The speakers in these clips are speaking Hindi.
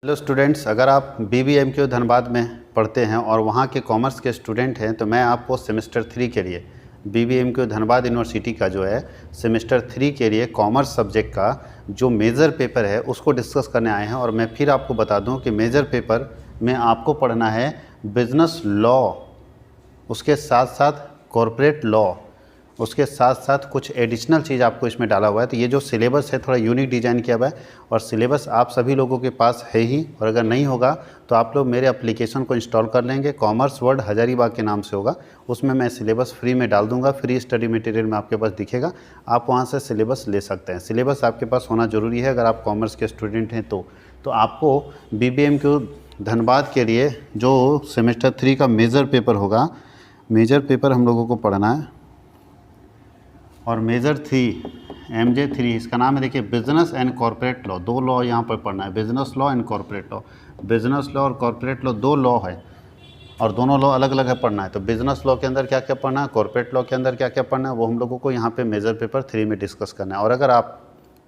हेलो स्टूडेंट्स, अगर आप BBMQ धनबाद में पढ़ते हैं और वहाँ के कॉमर्स के स्टूडेंट हैं तो मैं आपको सेमेस्टर 3 के लिए BBMQ धनबाद यूनिवर्सिटी का जो है सेमेस्टर 3 के लिए कॉमर्स सब्जेक्ट का जो मेजर पेपर है उसको डिस्कस करने आए हैं। और मैं फिर आपको बता दूं कि मेजर पेपर में आपको पढ़ना है बिजनेस लॉ, उसके साथ साथ कॉरपोरेट लॉ, उसके साथ साथ कुछ एडिशनल चीज़ आपको इसमें डाला हुआ है। तो ये जो सिलेबस है थोड़ा यूनिक डिज़ाइन किया हुआ है और सिलेबस आप सभी लोगों के पास है ही, और अगर नहीं होगा तो आप लोग मेरे एप्लीकेशन को इंस्टॉल कर लेंगे। कॉमर्स वर्ल्ड हजारीबाग के नाम से होगा, उसमें मैं सिलेबस फ्री में डाल दूंगा। फ्री स्टडी मटेरियल में आपके पास दिखेगा, आप वहाँ से सिलेबस ले सकते हैं। सिलेबस आपके पास होना ज़रूरी है अगर आप कॉमर्स के स्टूडेंट हैं तो आपको BBMQ धनबाद के लिए जो सेमेस्टर 3 का मेजर पेपर होगा, मेजर पेपर हम लोगों को पढ़ना है। और मेजर 3 MJ3 इसका नाम है, देखिए बिजनेस एंड कॉर्पोरेट लॉ। दो लॉ यहाँ पर पढ़ना है, business law and corporate law. Business law और कॉर्पोरेट लॉ दो लॉ है और दोनों लॉ अलग अलग है पढ़ना है। तो बिजनेस लॉ के अंदर क्या क्या पढ़ना है, कॉर्पोरेट लॉ के अंदर क्या क्या पढ़ना है, वो हम लोगों को यहाँ पे मेजर पेपर 3 में डिस्कस करना है। और अगर आप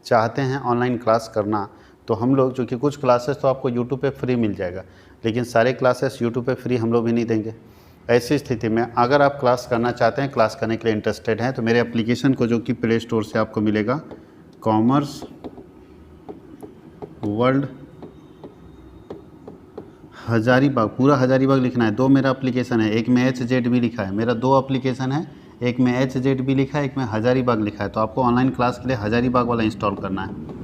चाहते हैं ऑनलाइन क्लास करना तो हम लोग, चूँकि कुछ क्लासेस तो आपको यूट्यूब पे फ्री मिल जाएगा, लेकिन सारे क्लासेस यूट्यूब पे फ्री हम लोग भी नहीं देंगे। ऐसी स्थिति में अगर आप क्लास करना चाहते हैं, क्लास करने के लिए इंटरेस्टेड हैं, तो मेरे एप्लीकेशन को, जो कि प्ले स्टोर से आपको मिलेगा, कॉमर्स वर्ल्ड हजारीबाग, पूरा हजारीबाग लिखना है। दो मेरा एप्लीकेशन है, एक में HZB लिखा है, मेरा दो एप्लीकेशन है, एक में HZB लिखा है, एक में हजारीबाग लिखा है। तो आपको ऑनलाइन क्लास के लिए हजारीबाग वाला इंस्टॉल करना है,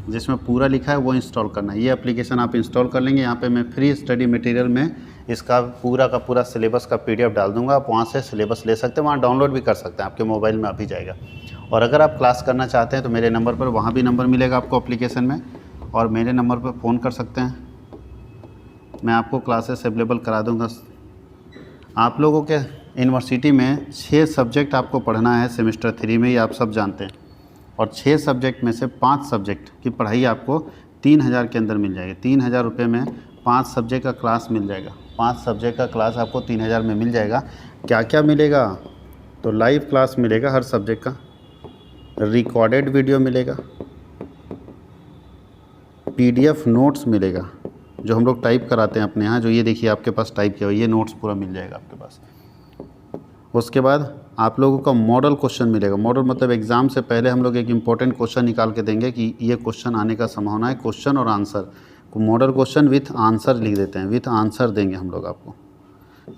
जिसमें पूरा लिखा है वो इंस्टॉल करना है। ये एप्लीकेशन आप इंस्टॉल कर लेंगे। यहाँ पे मैं फ्री स्टडी मटेरियल में इसका पूरा का पूरा सिलेबस का PDF डाल दूंगा, आप वहाँ से सिलेबस ले सकते हैं, वहाँ डाउनलोड भी कर सकते हैं, आपके मोबाइल में अभी जाएगा। और अगर आप क्लास करना चाहते हैं तो मेरे नंबर पर, वहाँ भी नंबर मिलेगा आपको एप्लीकेशन में, और मेरे नंबर पर फ़ोन कर सकते हैं, मैं आपको क्लासेस अवेलेबल करा दूँगा। आप लोगों के यूनिवर्सिटी में 6 सब्जेक्ट आपको पढ़ना है सेमेस्टर 3 में, ये आप सब जानते हैं। और 6 सब्जेक्ट में से 5 सब्जेक्ट की पढ़ाई आपको 3000 के अंदर मिल जाएगी। 3000 रुपये में 5 सब्जेक्ट का क्लास मिल जाएगा। 5 सब्जेक्ट का क्लास आपको 3000 में मिल जाएगा। क्या क्या मिलेगा, तो लाइव क्लास मिलेगा हर सब्जेक्ट का, रिकॉर्डेड वीडियो मिलेगा, PDF नोट्स मिलेगा जो हम लोग टाइप कराते हैं अपने यहाँ, जो ये देखिए आपके पास टाइप किया हुआ, ये नोट्स पूरा मिल जाएगा आपके पास। उसके बाद आप लोगों का मॉडल क्वेश्चन मिलेगा। मॉडल मतलब एग्ज़ाम से पहले हम लोग एक इम्पॉर्टेंट क्वेश्चन निकाल के देंगे कि ये क्वेश्चन आने का संभावना है, क्वेश्चन और आंसर को, मॉडल क्वेश्चन विथ आंसर लिख देते हैं, विथ आंसर देंगे हम लोग आपको।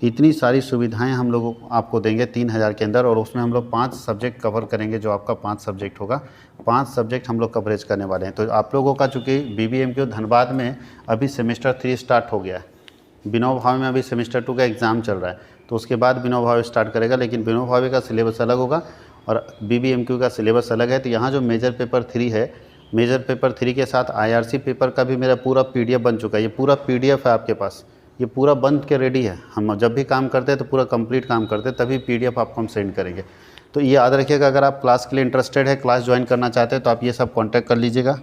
इतनी सारी सुविधाएं हम लोग आपको देंगे 3000 के अंदर। और उसमें हम लोग 5 सब्जेक्ट कवर करेंगे, जो आपका 5 सब्जेक्ट होगा, 5 सब्जेक्ट हम लोग कवरेज करने वाले हैं। तो आप लोगों का, चूँकि BBMQ धनबाद में अभी सेमेस्टर 3 स्टार्ट हो गया है, विनोबा भावे में अभी सेमेस्टर 2 का एग्ज़ाम चल रहा है, तो उसके बाद विनोबा भावे स्टार्ट करेगा, लेकिन विनोबा भावे का सिलेबस अलग होगा और BBMQ का सिलेबस अलग है। तो यहाँ जो मेजर पेपर 3 है, मेजर पेपर 3 के साथ IRC पेपर का भी मेरा पूरा PDF बन चुका है। ये पूरा PDF है आपके पास, ये पूरा बन के रेडी है। हम जब भी काम करते हैं तो पूरा कंप्लीट काम करते हैं, तभी PDF आपको हम सेंड करेंगे। तो ये याद रखिएगा, अगर आप क्लास के लिए इंटरेस्टेड है, क्लास ज्वाइन करना चाहते हैं, तो आप ये सब कॉन्टैक्ट कर लीजिएगा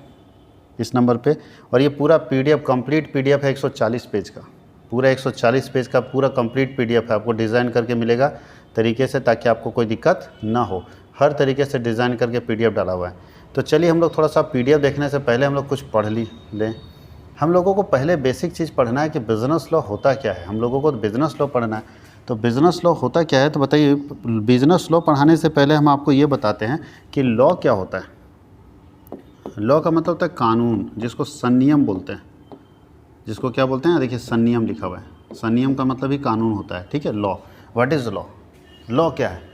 इस नंबर पे। और ये पूरा PDF कंप्लीट PDF है 140 पेज का, पूरा 140 पेज का पूरा कंप्लीट PDF है, आपको डिज़ाइन करके मिलेगा तरीके से, ताकि आपको कोई दिक्कत ना हो। हर तरीके से डिज़ाइन करके PDF डाला हुआ है। तो चलिए हम लोग थोड़ा सा PDF देखने से पहले हम लोग कुछ पढ़ लें। हम लोगों को पहले बेसिक चीज़ पढ़ना है कि बिज़नेस लॉ होता क्या है। हम लोगों को बिज़नेस लॉ पढ़ना है। तो बिज़नेस लॉ होता क्या है, तो बताइए। बिज़नेस लॉ पढ़ाने से पहले हम आपको ये बताते हैं कि लॉ क्या होता है। लॉ का मतलब होता है कानून, जिसको संनियम बोलते हैं। जिसको क्या बोलते हैं, देखिए संनियम लिखा हुआ है। संनियम का मतलब ही कानून होता है, ठीक है। Law, what is law, law क्या है।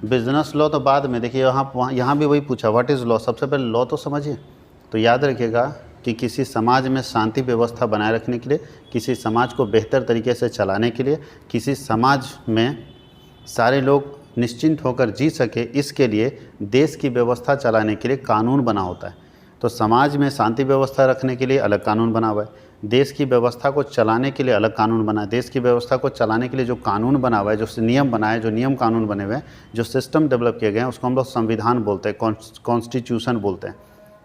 बिजनेस लॉ तो बाद में, देखिए यहाँ भी वही पूछा, व्हाट इज़ लॉ। सबसे पहले लॉ तो समझिए। तो याद रखिएगा कि किसी समाज में शांति व्यवस्था बनाए रखने के लिए, किसी समाज को बेहतर तरीके से चलाने के लिए, किसी समाज में सारे लोग निश्चिंत होकर जी सके, इसके लिए देश की व्यवस्था चलाने के लिए कानून बना होता है। तो समाज में शांति व्यवस्था रखने के लिए अलग कानून बना हुआ है, देश की व्यवस्था को चलाने के लिए अलग कानून बना है। देश की व्यवस्था को चलाने के लिए जो कानून बना हुआ है, जो नियम बना है, जो नियम कानून बने हुए हैं, जो सिस्टम डेवलप किए गए हैं, उसको हम लोग संविधान बोलते हैं, कॉन्स्टिट्यूशन बोलते हैं।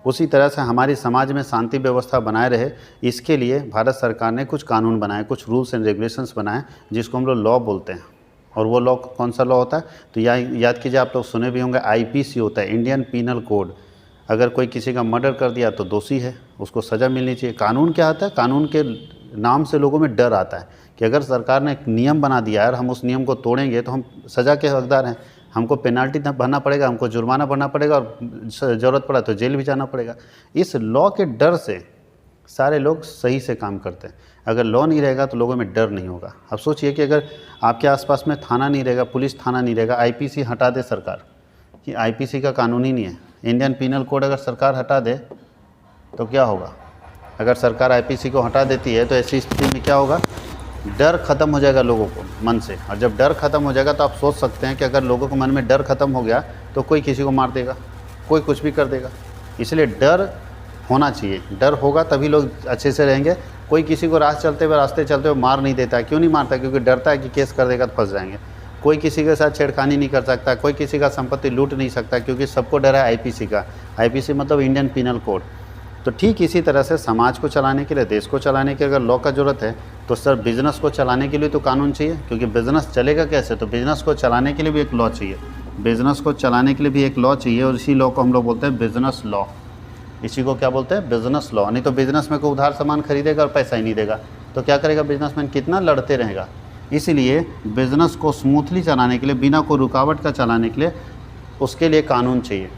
उसी तरह से हमारी समाज में शांति व्यवस्था बनाए रहे, इसके लिए भारत सरकार ने कुछ कानून बनाए, कुछ रूल्स एंड रेगुलेशंस बनाए, जिसको हम लोग लॉ बोलते हैं। और वो लॉ कौन सा लॉ होता है, तो याद कीजिए, आप लोग सुने भी होंगे, IPC होता है, इंडियन पीनल कोड। अगर कोई किसी का मर्डर कर दिया तो दोषी है, उसको सज़ा मिलनी चाहिए। कानून क्या होता है? कानून के नाम से लोगों में डर आता है कि अगर सरकार ने एक नियम बना दिया है और हम उस नियम को तोड़ेंगे तो हम सज़ा के हकदार हैं, हमको पेनाल्टी भरना पड़ेगा, हमको जुर्माना भरना पड़ेगा और ज़रूरत पड़ा तो जेल भी जाना पड़ेगा। इस लॉ के डर से सारे लोग सही से काम करते हैं। अगर लॉ नहीं रहेगा तो लोगों में डर नहीं होगा। अब सोचिए कि अगर आपके आसपास में थाना नहीं रहेगा, पुलिस थाना नहीं रहेगा, आईपीसी हटा दे सरकार, कि आईपीसी का कानून ही नहीं है, इंडियन पीनल कोड अगर सरकार हटा दे तो क्या होगा? अगर सरकार आईपीसी को हटा देती है तो ऐसी स्थिति में क्या होगा? डर ख़त्म हो जाएगा लोगों को मन से, और जब डर ख़त्म हो जाएगा तो आप सोच सकते हैं कि अगर लोगों के मन में डर ख़त्म हो गया तो कोई किसी को मार देगा, कोई कुछ भी कर देगा। इसलिए डर होना चाहिए, डर होगा तभी लोग अच्छे से रहेंगे। कोई किसी को रास्ते चलते हुए मार नहीं देता है। क्यों नहीं मारता? क्योंकि डरता है कि केस कर देगा तो फंस जाएंगे। कोई किसी के साथ छेड़खानी नहीं कर सकता, कोई किसी का संपत्ति लूट नहीं सकता, क्योंकि सबको डर है आईपीसी का। आईपीसी मतलब इंडियन पीनल कोड। तो ठीक इसी तरह से समाज को चलाने के लिए, देश को चलाने के लिए अगर लॉ का ज़रूरत है तो सर बिज़नेस को चलाने के लिए तो कानून चाहिए, क्योंकि बिज़नेस चलेगा कैसे? तो बिज़नेस को चलाने के लिए भी एक लॉ चाहिए। बिज़नेस को चलाने के लिए भी एक लॉ चाहिए, और इसी लॉ को हम लोग बोलते हैं बिज़नेस लॉ। इसी को क्या बोलते हैं? Business law. नहीं तो बिज़नेसमैन को उधार सामान खरीदेगा और पैसा ही नहीं देगा तो क्या करेगा बिज़नेसमैन? कितना लड़ते रहेगा। इसीलिए बिज़नेस को स्मूथली चलाने के लिए, बिना कोई रुकावट का चलाने के लिए, उसके लिए कानून चाहिए।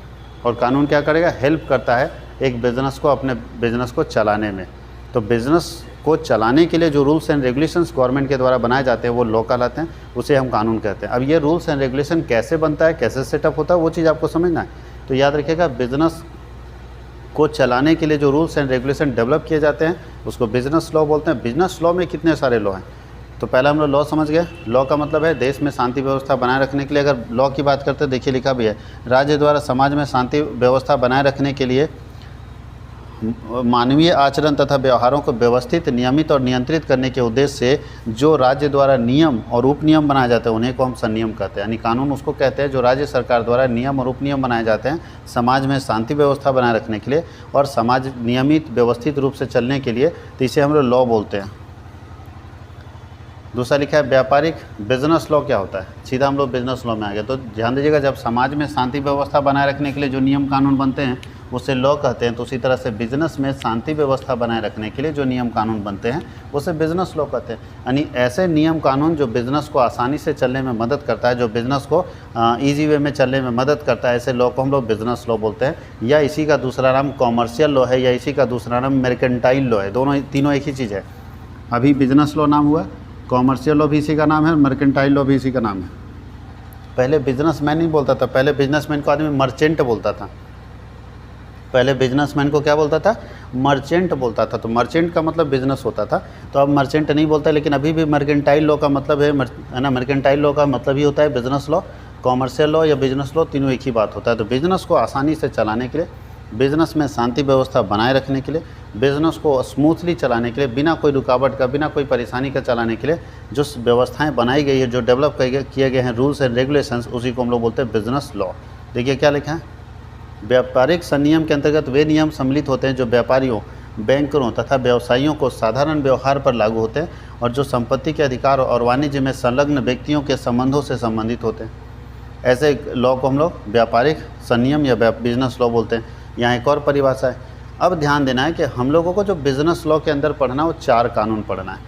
और कानून क्या करेगा? हेल्प करता है एक बिज़नेस को अपने बिज़नेस को चलाने में। तो बिज़नेस को चलाने के लिए जो रूल्स एंड रेगुलेशंस गवर्नमेंट के द्वारा बनाए जाते हैं वो लॉ कहलाते हैं, उसे हम कानून कहते हैं। अब ये रूल्स एंड रेगुलेशन कैसे बनता है, कैसे सेटअप होता है, वो चीज़ आपको समझना है। तो याद रखिएगा, बिज़नेस को चलाने के लिए जो रूल्स एंड रेगुलेशन डेवलप किए जाते हैं उसको बिज़नेस लॉ बोलते हैं। बिज़नेस लॉ में कितने सारे लॉ हैं? तो पहला हम लोग लॉ समझ गए। लॉ का मतलब है देश में शांति व्यवस्था बनाए रखने के लिए। अगर लॉ की बात करते हैं, देखिए लिखा भी है, राज्य द्वारा समाज में शांति व्यवस्था बनाए रखने के लिए मानवीय आचरण तथा व्यवहारों को व्यवस्थित, नियमित और नियंत्रित करने के उद्देश्य से जो राज्य द्वारा नियम और उपनियम बनाए जाते हैं उन्हें को हम संनियम कहते हैं। यानी कानून उसको कहते हैं जो राज्य सरकार द्वारा नियम और उपनियम बनाए जाते हैं समाज में शांति व्यवस्था बनाए रखने के लिए और समाज नियमित व्यवस्थित रूप से चलने के लिए, तो इसे हम लोग लॉ बोलते हैं। दूसरा लिखा है व्यापारिक। बिजनेस लॉ क्या होता है? सीधा हम लोग बिजनेस लॉ में आ गए। तो ध्यान दीजिएगा, जब समाज में शांति व्यवस्था बनाए रखने के लिए जो नियम कानून बनते हैं उसे लॉ कहते हैं। तो उसी तरह से बिजनेस में शांति व्यवस्था बनाए रखने के लिए जो नियम कानून बनते हैं उसे बिजनेस लॉ कहते हैं। यानी ऐसे नियम कानून जो बिजनेस को आसानी से चलने में मदद करता है, जो बिजनेस को ईजी वे में चलने में मदद करता है, ऐसे लॉ को हम लोग बिजनेस लॉ बोलते हैं। या इसी का दूसरा नाम कॉमर्शियल लॉ है, या इसी का दूसरा नाम मर्केंटाइल लॉ है। दोनों तीनों एक ही चीज़ है। अभी बिजनेस लॉ नाम हुआ, कॉमर्शियल लॉ भी इसी का नाम है, मर्केंटाइल लॉ भी इसी का नाम है। पहले बिजनेसमैन नहीं बोलता था, पहले बिजनेसमैन को आदमी मर्चेंट बोलता था। पहले बिजनेसमैन को क्या बोलता था? मर्चेंट बोलता था। तो मर्चेंट का मतलब बिजनेस होता था, तो अब मर्चेंट नहीं बोलता। लेकिन अभी भी मर्केंटाइल लॉ का मतलब है ना, मर्केंटाइल लॉ का मतलब ही होता है बिजनेस लॉ। कॉमर्शियल लॉ या बिजनेस लॉ तीनों एक ही बात होता है। तो बिजनेस को आसानी से चलाने के लिए, बिजनेस में शांति व्यवस्था बनाए रखने के लिए, बिजनेस को स्मूथली चलाने के लिए, बिना कोई रुकावट का, बिना कोई परेशानी का चलाने के लिए जो व्यवस्थाएं बनाई गई है, जो डेवलप किए गए हैं रूल्स एंड रेगुलेशंस, उसी को हम लोग बोलते हैं बिजनेस लॉ। देखिए क्या लिखा है, व्यापारिक संनियम के अंतर्गत वे नियम सम्मिलित होते हैं जो व्यापारियों, बैंकरों तथा व्यवसायियों को साधारण व्यवहार पर लागू होते हैं और जो संपत्ति के अधिकार और वाणिज्य में संलग्न व्यक्तियों के संबंधों से संबंधित होते हैं। ऐसे लॉ को हम लोग व्यापारिक संनियम या बिजनेस लॉ बोलते हैं। यहाँ एक और परिभाषा है। अब ध्यान देना है कि हम लोगों को जो बिजनेस लॉ के अंदर पढ़ना है वो 4 कानून पढ़ना है।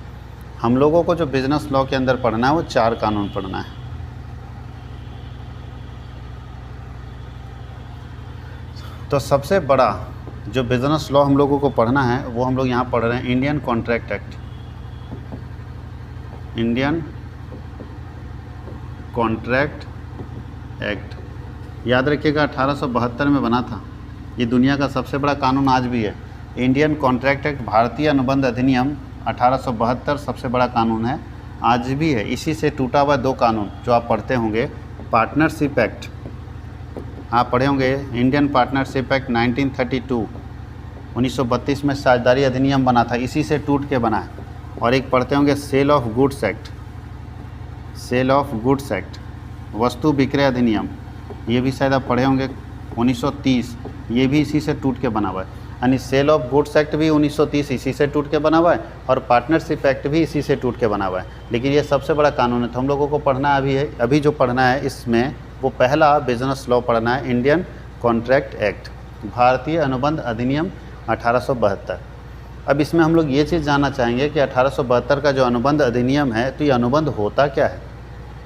हम लोगों को जो बिजनेस लॉ के अंदर पढ़ना है वो 4 कानून पढ़ना है। तो सबसे बड़ा जो बिजनेस लॉ हम लोगों को पढ़ना है वो हम लोग यहाँ पढ़ रहे हैं Indian contract act. Indian contract act याद रखिएगा 1872 में बना था। ये दुनिया का सबसे बड़ा कानून आज भी है। इंडियन कॉन्ट्रैक्ट एक्ट, भारतीय अनुबंध अधिनियम 1872 सबसे बड़ा कानून है, आज भी है। इसी से टूटा हुआ 2 कानून जो आप पढ़ते होंगे, पार्टनरशिप एक्ट आप पढ़े होंगे, इंडियन पार्टनरशिप एक्ट 1932 1932 में साझेदारी अधिनियम बना था, इसी से टूट के बना है। और एक पढ़ते होंगे sale of goods act, sale of goods act, वस्तु विक्रय अधिनियम, ये भी शायद आप पढ़े होंगे 1930, ये भी इसी से टूट के बना हुआ है। यानी सेल ऑफ गुड्स एक्ट भी 1930 इसी से टूट के बना हुआ है और पार्टनरशिप एक्ट भी इसी से टूट के बना हुआ है। लेकिन ये सबसे बड़ा कानून है, तो हम लोगों को पढ़ना अभी जो पढ़ना है इसमें वो पहला बिजनेस लॉ पढ़ना है, इंडियन कॉन्ट्रैक्ट एक्ट। भारतीय अनुबंध अधिनियम 1872। अब इसमें हम लोग ये चीज़ जानना चाहेंगे कि 1872 का जो अनुबंध अधिनियम है, तो ये अनुबंध होता क्या है,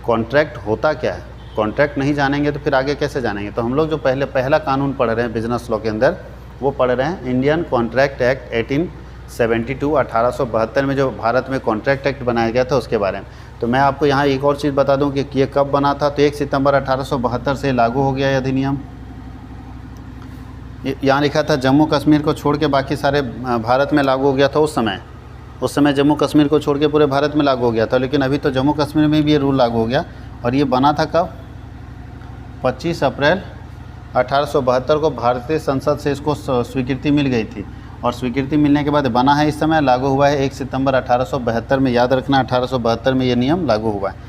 कॉन्ट्रैक्ट होता क्या है। कॉन्ट्रैक्ट नहीं जानेंगे तो फिर आगे कैसे जानेंगे। तो हम लोग जो पहला कानून पढ़ रहे हैं बिजनेस लॉ के अंदर, वो पढ़ रहे हैं इंडियन कॉन्ट्रैक्ट एक्ट 1872, 1872 में जो भारत में कॉन्ट्रैक्ट एक्ट बनाया गया था उसके बारे में। तो मैं आपको यहाँ एक और चीज़ बता दूँ कि ये कब बना था। तो 1 सितंबर 1872 से लागू हो गया ये अधिनियम। यहाँ लिखा था जम्मू कश्मीर को छोड़ के बाकी सारे भारत में लागू हो गया था। उस समय जम्मू कश्मीर को छोड़ के पूरे भारत में लागू हो गया था, लेकिन अभी तो जम्मू कश्मीर में भी ये रूल लागू हो गया। और ये बना था कब, 25 अप्रैल 1872 को भारतीय संसद से इसको स्वीकृति मिल गई थी। और स्वीकृति मिलने के बाद बना है, इस समय लागू हुआ है 1 सितंबर 1872 में। याद रखना 1872 में ये नियम लागू हुआ है।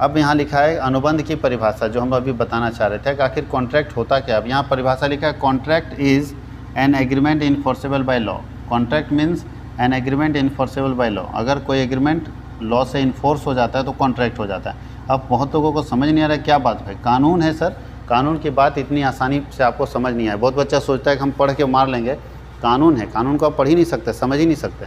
अब यहाँ लिखा है अनुबंध की परिभाषा, जो हम अभी बताना चाह रहे थे कि आखिर कॉन्ट्रैक्ट होता क्या। अब यहाँ परिभाषा लिखा है, contract is an agreement enforceable by law. Contract means an agreement enforceable by law. अगर कोई एग्रीमेंट लॉ से इन्फोर्स हो जाता है तो कॉन्ट्रैक्ट हो जाता है। अब बहुत लोगों को समझ नहीं आ रहा है क्या बात है, कानून है सर, कानून की बात इतनी आसानी से आपको समझ नहीं आए। बहुत बच्चा सोचता है कि हम पढ़ के मार लेंगे, कानून है, कानून को आप पढ़ ही नहीं सकते, समझ ही नहीं सकते।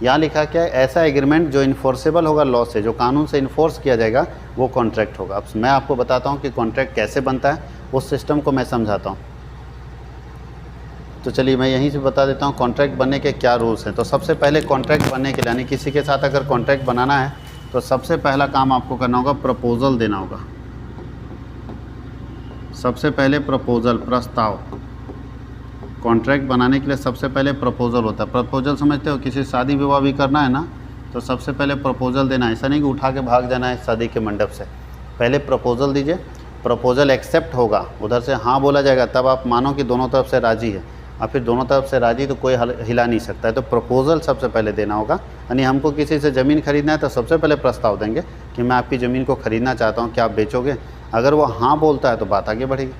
यहाँ लिखा क्या है, ऐसा एग्रीमेंट जो इन्फोर्सेबल होगा लॉ से, जो कानून से इन्फोर्स किया जाएगा, वो कॉन्ट्रैक्ट होगा। अब मैं आपको बताता हूँ कि कॉन्ट्रैक्ट कैसे बनता है, उस सिस्टम को मैं समझाता हूँ। तो चलिए मैं यहीं से बता देता हूँ कॉन्ट्रैक्ट बनने के क्या रूल्स हैं। तो सबसे पहले कॉन्ट्रैक्ट बनने के लिए, यानी किसी के साथ अगर कॉन्ट्रैक्ट बनाना है तो सबसे पहला काम आपको करना होगा, प्रपोजल देना होगा। सबसे पहले प्रपोजल, प्रस्ताव। कॉन्ट्रैक्ट बनाने के लिए सबसे पहले प्रपोजल होता है। प्रपोजल समझते हो, किसी शादी विवाह भी करना है ना, तो सबसे पहले प्रपोजल देना है। ऐसा नहीं कि उठा के भाग जाना है शादी के मंडप से, पहले प्रपोजल दीजिए। प्रपोजल एक्सेप्ट होगा, उधर से हाँ बोला जाएगा, तब आप मानो कि दोनों तरफ से राज़ी है। और फिर दोनों तरफ से राज़ी तो कोई हिला नहीं सकता है। तो प्रपोजल सबसे पहले देना होगा। यानी हमको किसी से ज़मीन खरीदना है तो सबसे पहले प्रस्ताव देंगे कि मैं आपकी ज़मीन को ख़रीदना चाहता हूँ, क्या आप बेचोगे। अगर वो हाँ बोलता है तो बात आगे बढ़ेगी।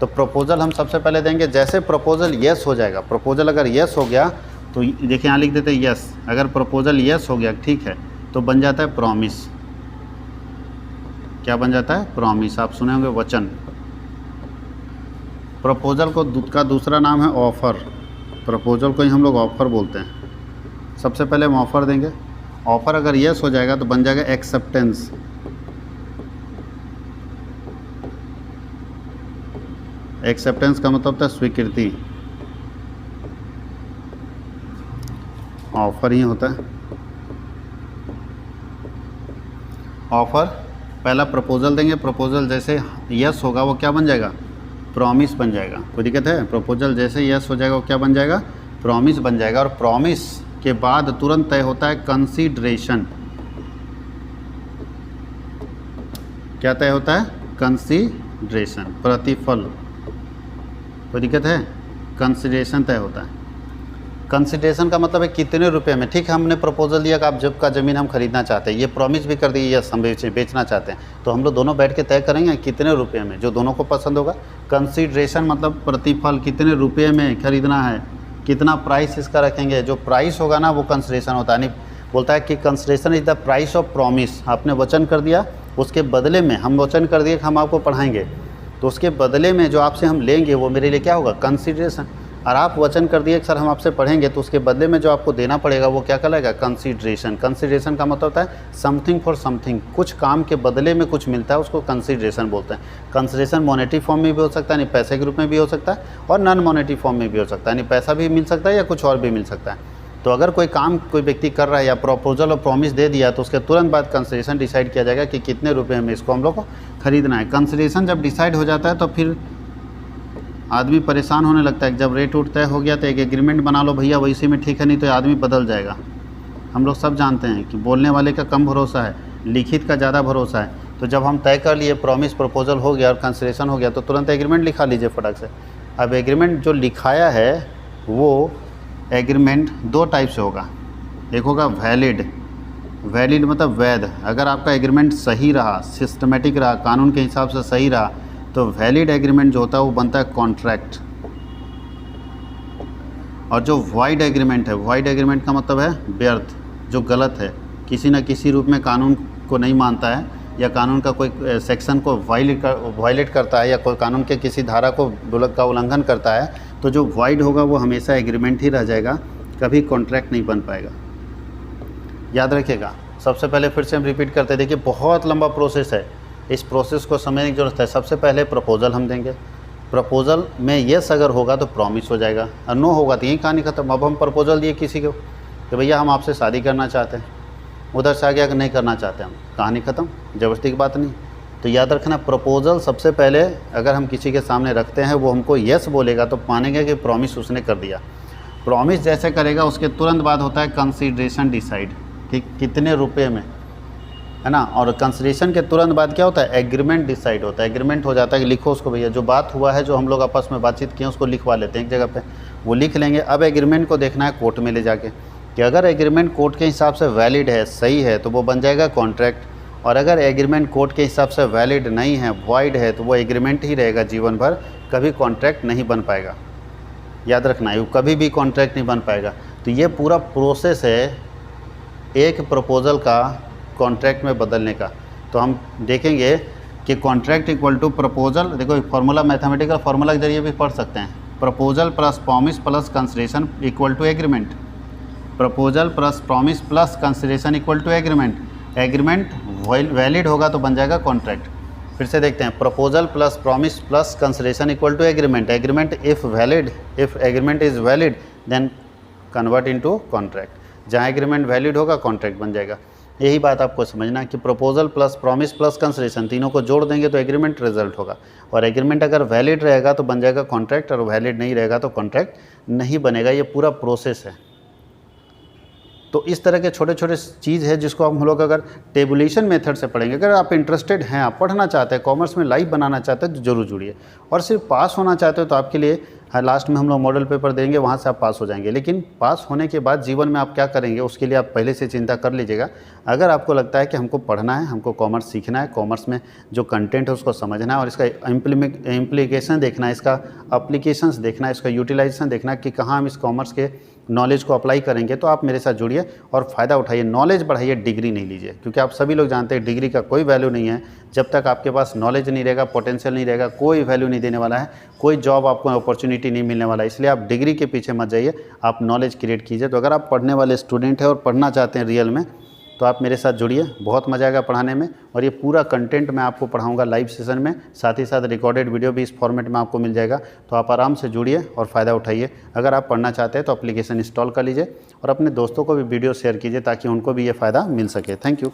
तो प्रपोजल हम सबसे पहले देंगे। जैसे प्रपोजल येस हो जाएगा, प्रपोजल अगर येस हो गया तो देखिए यहाँ लिख देते हैं येस। अगर प्रपोजल येस हो गया, ठीक है, तो बन जाता है प्रॉमिस। क्या बन जाता है, प्रॉमिस। आप सुने होंगे वचन। प्रपोजल का दूसरा नाम है ऑफ़र। प्रपोजल को ही हम लोग ऑफ़र बोलते हैं। सबसे पहले हम ऑफ़र देंगे। ऑफ़र अगर येस हो जाएगा तो बन जाएगा एक्सेप्टेंस। एक्सेप्टेंस का मतलब होता है स्वीकृति। ऑफ़र ही होता है ऑफ़र। पहला प्रपोजल देंगे, प्रपोजल जैसे यस होगा वो क्या बन जाएगा, प्रॉमिस बन जाएगा। कोई दिक्कत है, प्रपोजल जैसे यस हो जाएगा वो क्या बन जाएगा, प्रॉमिस बन जाएगा। और प्रॉमिस के बाद तुरंत तय होता है कंसीडरेशन। क्या तय होता है, कंसीडरेशन, प्रतिफल। कोई दिक्कत है, कंसीडरेशन तय होता है। कंसीडरेशन का मतलब है कितने रुपए में। ठीक है, हमने प्रपोजल दिया कि आप जब का ज़मीन हम खरीदना चाहते हैं, ये प्रॉमिस भी कर दी यस हम बेचना चाहते हैं, तो हम लोग दोनों बैठ के तय करेंगे कितने रुपए में, जो दोनों को पसंद होगा। कंसीडरेशन मतलब प्रतिफल, कितने रुपए में खरीदना है, कितना प्राइस इसका रखेंगे। जो प्राइस होगा ना वो कंसीडरेशन होता है। नहीं बोलता है कि consideration is the price of promise. आपने वचन कर दिया, उसके बदले में हम वचन कर दिए कि हम आपको पढ़ाएंगे, तो उसके बदले में जो आपसे हम लेंगे वो मेरे लिए क्या होगा, कंसीडरेशन। और आप वचन कर दिए कि सर हम आपसे पढ़ेंगे, तो उसके बदले में जो आपको देना पड़ेगा वो क्या कहलाएगा, कंसीडरेशन। कंसीडरेशन का मतलब होता है समथिंग फॉर समथिंग, कुछ काम के बदले में कुछ मिलता है, उसको कंसीडरेशन बोलते हैं। कंसीडरेशन मॉनेटरी फॉर्म में भी हो सकता है, यानी पैसे के रूप में भी हो सकता है, और नॉन मॉनेटरी फॉर्म में भी हो सकता है, यानी पैसा भी मिल सकता है या कुछ और भी मिल सकता है। तो अगर कोई काम कोई व्यक्ति कर रहा है या प्रपोजल और प्रॉमिस दे दिया, तो उसके तुरंत बाद कंसीडरेशन डिसाइड किया जाएगा कि कितने रुपए में इसको हम लोग को खरीदना है। कंसीडरेशन जब डिसाइड हो जाता है तो फिर आदमी परेशान होने लगता है। जब रेट उठ तय हो गया तो एक एग्रीमेंट बना लो भैया, वैसे में ठीक है, नहीं तो आदमी बदल जाएगा। हम लोग सब जानते हैं कि बोलने वाले का कम भरोसा है, लिखित का ज़्यादा भरोसा है। तो जब हम तय कर लिए, प्रॉमिस प्रपोजल हो गया और कंसीडरेशन हो गया, तो तुरंत एग्रीमेंट लिखा लीजिए फटाक से। अब एग्रीमेंट जो लिखाया है वो एग्रीमेंट दो टाइप से होगा। एक होगा वैलिड। वैलिड मतलब वैध। अगर आपका एग्रीमेंट सही रहा, सिस्टमेटिक रहा, कानून के हिसाब से सही रहा, तो वैलिड एग्रीमेंट जो होता है वो बनता है कॉन्ट्रैक्ट। और जो वॉइड एग्रीमेंट है, वॉइड एग्रीमेंट का मतलब है व्यर्थ, जो गलत है, किसी न किसी रूप में कानून को नहीं मानता है, या कानून का कोई सेक्शन को वायलेट करता है या कोई कानून के किसी धारा को का उल्लंघन करता है, तो जो वाइड होगा वो हमेशा एग्रीमेंट ही रह जाएगा, कभी कॉन्ट्रैक्ट नहीं बन पाएगा। याद रखिएगा। सबसे पहले फिर से हम रिपीट करते हैं, देखिए बहुत लंबा प्रोसेस है, इस प्रोसेस को समझने की ज़रूरत है। सबसे पहले प्रपोजल हम देंगे, प्रपोजल में येस अगर होगा तो प्रॉमिस हो जाएगा, और नो होगा तो यही कहानी खत्म। अब हम प्रपोजल दिए किसी को कि भैया हम आपसे शादी करना चाहते हैं, उधर से आ गया कि नहीं करना चाहते हम, कहानी ख़त्म, ज़बरदस्ती की बात नहीं। तो याद रखना, प्रपोजल सबसे पहले अगर हम किसी के सामने रखते हैं, वो हमको येस बोलेगा तो मानेंगे कि प्रॉमिस उसने कर दिया। प्रॉमिस जैसे करेगा उसके तुरंत बाद होता है कंसीडरेशन डिसाइड, कि कितने रुपए में, है ना। और कंसीडरेशन के तुरंत बाद क्या होता है, एग्रीमेंट डिसाइड होता है। एग्रीमेंट हो जाता है कि लिखो उसको, भैया जो बात हुआ है, जो हम लोग आपस में बातचीत किए उसको लिखवा लेते हैं एक जगह पे, वो लिख लेंगे। अब एग्रीमेंट को देखना है कोर्ट में ले जाके, कि अगर एग्रीमेंट कोर्ट के हिसाब से वैलिड है, सही है, तो वो बन जाएगा कॉन्ट्रैक्ट। और अगर एग्रीमेंट कोर्ट के हिसाब से वैलिड नहीं है, वॉइड है, तो वो एग्रीमेंट ही रहेगा जीवन भर, कभी कॉन्ट्रैक्ट नहीं बन पाएगा। याद रखना है, कभी भी कॉन्ट्रैक्ट नहीं बन पाएगा। तो ये पूरा प्रोसेस है एक प्रपोजल का कॉन्ट्रैक्ट में बदलने का। तो हम देखेंगे कि कॉन्ट्रैक्ट इक्वल टू प्रपोजल, देखो एक फार्मूला, मैथमेटिकल फार्मूला के जरिए भी पढ़ सकते हैं, proposal plus promise plus consideration equal to agreement. Proposal plus promise plus consideration equal to agreement. Agreement valid होगा तो बन जाएगा कॉन्ट्रैक्ट। फिर से देखते हैं, proposal plus promise plus consideration equal to agreement. Agreement if valid, if agreement is valid then convert into contract. जहाँ एग्रीमेंट वैलिड होगा कॉन्ट्रैक्ट बन जाएगा। यही बात आपको समझना कि proposal plus promise plus consideration तीनों को जोड़ देंगे तो एग्रीमेंट रिजल्ट होगा, और एग्रीमेंट अगर वैलिड रहेगा तो बन जाएगा कॉन्ट्रैक्ट, और वैलिड नहीं रहेगा तो कॉन्ट्रैक्ट नहीं बनेगा। ये पूरा प्रोसेस है। तो इस तरह के छोटे छोटे चीज़ है जिसको हम लोग अगर टेबुलेशन मेथड से पढ़ेंगे। अगर आप इंटरेस्टेड हैं, आप पढ़ना चाहते हैं, कॉमर्स में लाइफ बनाना चाहते हैं, तो जरूर जुड़िए। और सिर्फ पास होना चाहते हो तो आपके लिए लास्ट में हम लोग मॉडल पेपर देंगे, वहाँ से आप पास हो जाएंगे। लेकिन पास होने के बाद जीवन में आप क्या करेंगे उसके लिए आप पहले से चिंता कर लीजिएगा। अगर आपको लगता है कि हमको पढ़ना है, हमको कॉमर्स सीखना है, कॉमर्स में जो कंटेंट है उसको समझना है और इसका इम्प्लीकेशन देखना है, इसका अप्लीकेशंस देखना है, इसका यूटिलाइजेशन देखना है कि कहाँ हम इस कॉमर्स के नॉलेज को अप्लाई करेंगे, तो आप मेरे साथ जुड़िए और फ़ायदा उठाइए। नॉलेज बढ़ाइए, डिग्री नहीं लीजिए, क्योंकि आप सभी लोग जानते हैं डिग्री का कोई वैल्यू नहीं है। जब तक आपके पास नॉलेज नहीं रहेगा, पोटेंशियल नहीं रहेगा, कोई वैल्यू नहीं देने वाला है, कोई जॉब आपको अपॉर्चुनिटी नहीं मिलने वाला है। इसलिए आप डिग्री के पीछे मत जाइए, आप नॉलेज क्रिएट कीजिए। तो अगर आप पढ़ने वाले स्टूडेंट हैं और पढ़ना चाहते हैं रियल में, तो आप मेरे साथ जुड़िए, बहुत मजा आएगा पढ़ाने में। और ये पूरा कंटेंट मैं आपको पढ़ाऊंगा लाइव सेशन में, साथ ही साथ रिकॉर्डेड वीडियो भी इस फॉर्मेट में आपको मिल जाएगा। तो आप आराम से जुड़िए और फ़ायदा उठाइए। अगर आप पढ़ना चाहते हैं तो एप्लीकेशन इंस्टॉल कर लीजिए और अपने दोस्तों को भी वीडियो शेयर कीजिए ताकि उनको भी ये फ़ायदा मिल सके। Thank you.